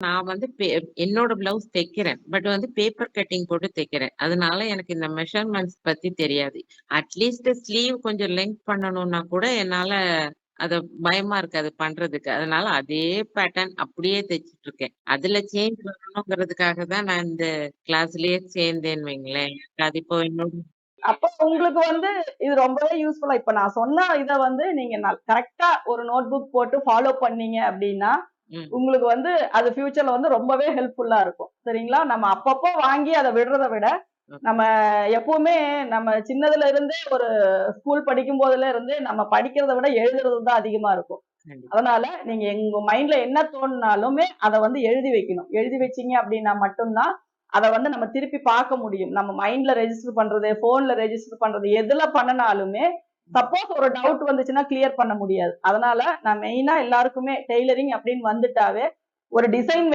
நான் வந்து என்னோட பிளவுஸ் தைக்கிறேன். பட் வந்து பேப்பர் கட்டிங் போட்டு தைக்கிறேன். அதனால எனக்கு இந்த மெஷர்மென்ட்ஸ் பத்தி தெரியாது. அட்லீஸ்ட் ஸ்லீவ் கொஞ்சம் லெங்த் பண்ணணும்னா கூட என்னால அத பயமா இருக்கு அது பண்றதுக்கு. அதனால அதே பேட்டர்ன் அப்படியே தைச்சுட்டு இருக்கேன். அதுல சேஞ்ச் வரணுங்கிறதுக்காக தான் நான் இந்த கிளாஸ்லயே சேர்ந்தேன்னு வைங்களேன். அது இப்போ என்னோட அப்ப உங்களுக்கு வந்து இது ரொம்பவே யூஸ்ஃபுல்லா இப்ப நான் சொன்ன இத வந்து நீங்க கரெக்ட்டா ஒரு நோட் புக் போட்டு ஃபாலோ பண்ணீங்க அப்டின்னா, ம். உங்களுக்கு வந்து அது ஃபியூச்சர்ல வந்து ரொம்பவே ஹெல்ப்ஃபுல்லா இருக்கும். சரிங்களா? நம்ம அப்பப்போ வாங்கி அத விடுறத விட, ஓகே. நம்ம எப்பவுமே நம்ம சின்னதுல இருந்தே ஒரு ஸ்கூல் படிக்கும் போதுல இருந்தே நம்ம படிக்கிறத விட எழுதுறது தான் அதிகமா இருக்கும். கண்டிப்பா. அதனால நீங்க உங்க மைண்ட்ல என்ன தோணுனாலுமே அத வந்து எழுதி வைக்கணும். எழுதி வச்சீங்க அப்டின்னா மட்டும் தான், அத வந்து நம்ம திருப்பி பார்க்க முடியும். நம்ம மைண்ட்ல ரெஜிஸ்டர் பண்றது, ஃபோன்ல ரெஜிஸ்டர் பண்றது எதுல பண்ணுனாலுமே, சப்போஸ் ஒரு டவுட் வந்துச்சுன்னா கிளியர் பண்ண முடியாது. அதனால நான் மெயினா எல்லாருக்குமே டெய்லரிங் அப்டின்னு வந்துட்டாவே, ஒரு டிசைன்